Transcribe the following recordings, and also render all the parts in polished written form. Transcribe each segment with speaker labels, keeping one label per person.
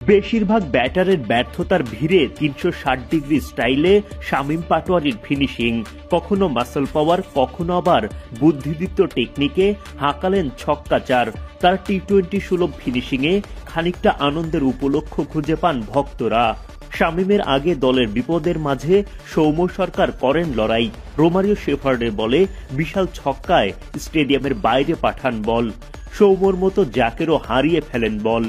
Speaker 1: বেশিরভাগ ব্যাটারের ব্যর্থতার ভিড়ে ৩৬০ ডিগ্রি স্টাইলে শামীম পাটোয়ারির ফিনিশিং, কখনো মাসল পাওয়ার, কখনো আবার বুদ্ধিদীপ্ত টেকনিকে হাঁকালেন ছক্কা চার। তার টি-20 সুলভ ফিনিশিংয়ে খানিকটা আনন্দের উপলক্ষ খুঁজে পান ভক্তরা। শামীমের আগে দলের বিপদের মাঝে সৌম্য সরকার করেন লড়াই। রোমারিও শেফার্ডের বলে বিশাল ছক্কায় স্টেডিয়ামের বাইরে পাঠান বল। সৌম্যর মতো জাকেরও হারিয়ে ফেলেন বল।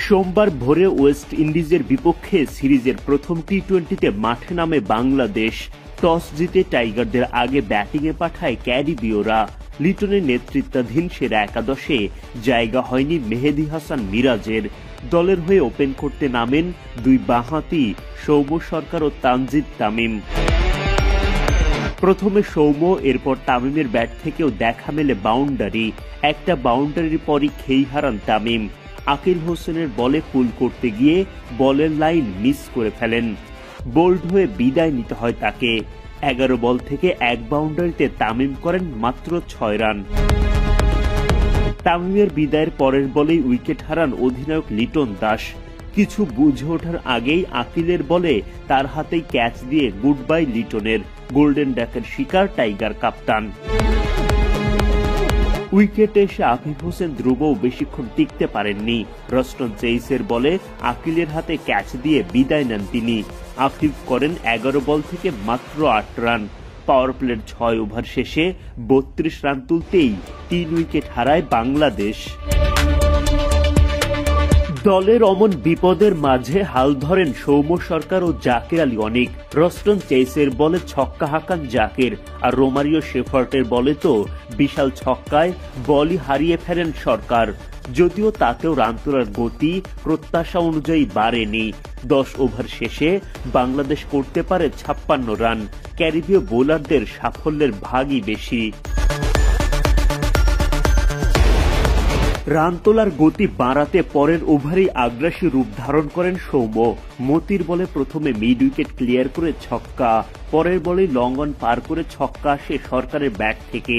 Speaker 1: সোমবার ভোরে ওয়েস্ট ইন্ডিজের বিপক্ষে সিরিজের প্রথম টি-20তে মাঠে নামে বাংলাদেশ। টস জিতে টাইগারদের আগে ব্যাটিংয়ে পাঠায় ক্যারিবীয়রা। লিটনের নেতৃত্বাধীন সেরা একাদশে জায়গা হয়নি মেহেদী হাসান মিরাজের। দলের হয়ে ওপেন করতে নামেন দুই বাঁহাতি সৌম্য সরকার ও তানজিদ তামিম। প্রথমে সৌম্য, এরপর তামিমের ব্যাট থেকেও দেখা মেলে বাউন্ডারি। একটা বাউন্ডারির পরই খেই হারান তামিম। আকিল হোসেনের বলে পুল করতে গিয়ে বলের লাইন মিস করে ফেলেন। বোল্ড হয়ে বিদায় নিতে হয় তাকে। 11 বল থেকে এক বাউন্ডারিতে তামিম করেন মাত্র 6 রান। তামিমের বিদায়ের পরের বলেই উইকেট হারান অধিনায়ক লিটন দাস। কিছু বুঝে ওঠার আগেই আকিলের বলে তার হাতেই ক্যাচ দিয়ে গুড বাই লিটনের। গোল্ডেন ডাকের শিকার টাইগার কাপ্তান। উইকেটে এসে আফিফ হোসেন ধ্রুবও বেশিক্ষণ টিকতে পারেননি। রস্টন চেইসের বলে আকিলের হাতে ক্যাচ দিয়ে বিদায় নেন তিনি। আফিফ করেন 11 বল থেকে মাত্র 8 রান। পাওয়ার প্লের 6 ওভার শেষে 32 রান তুলতেই 3 উইকেট হারায় বাংলাদেশ। দলের অমন বিপদের মাঝে হাল ধরেন সৌম্য সরকার ও জাকের আলী অনিক। রস্টন চেইসের বলে ছক্কা হাঁকান জাকের, আর রোমারিও শেফার্ডের বলে তো বিশাল ছক্কায় বলই হারিয়ে ফেলেন সরকার। যদিও তাতেও রান তোলার গতি প্রত্যাশা অনুযায়ী বাড়েনি। 10 ওভার শেষে বাংলাদেশ করতে পারে 56 রান। ক্যারিবীয় বোলারদের সাফল্যের ভাগই বেশি। রান তোলার গতি বাড়াতে পরের ওভারেই আগ্রাসী রূপ ধারণ করেন সৌম্য। মতির বলে প্রথমে মিড উইকেট ক্লিয়ার করে ছক্কা, পরের বলেই লং অন পার করে ছক্কা আসে সরকারের ব্যাট থেকে।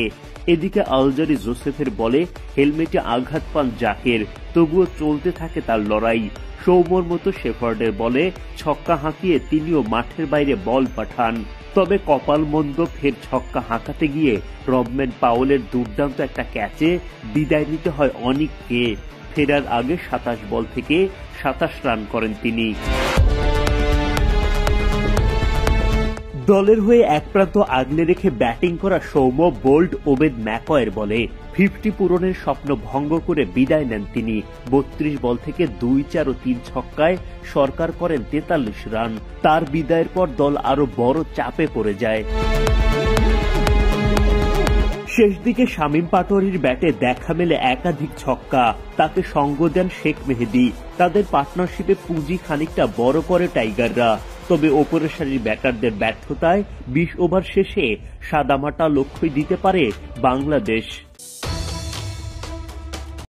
Speaker 1: এদিকে আলজারি জোসেফের বলে হেলমেটে আঘাত পান জাকের, তবুও চলতে থাকে তার লড়াই। সৌম্যর মতো শেফার্ডের বলে ছক্কা হাঁকিয়ে তিনিও মাঠের বাইরে বল পাঠান। তবে কপাল মন্দ, ফের ছক্কা হাঁকাতে গিয়ে রবম্যান পাওয়েলের দুর্দান্ত একটা ক্যাচে বিদায় নিতে হয় অনিককে। ফেরার আগে 27 বল থেকে 27 রান করেন তিনি। দলের হয়ে এক প্রান্ত আগলে রেখে ব্যাটিং করা সৌম্য বোল্ড ওবেদ ম্যাকয়ের বলে 50 পূরণের স্বপ্ন ভঙ্গ করে বিদায় নেন তিনি। 32 বল থেকে 2, 4 ও 3 ছক্কায় সরকার করেন 43 রান। তার বিদায়ের পর দল আরো বড় চাপে পড়ে যায়। শেষ দিকে শামীম পাটোয়ারির ব্যাটে দেখা মেলে একাধিক ছক্কা। তাকে সঙ্গ দেন শেখ মেহেদী। তাদের পার্টনারশিপে পুঁজি খানিকটা বড় করে টাইগাররা। তবে ওপরের সারির ব্যাটারদের ব্যর্থতায় 20 ওভার শেষে সাদামাটা লক্ষ্যই দিতে পারে বাংলাদেশ।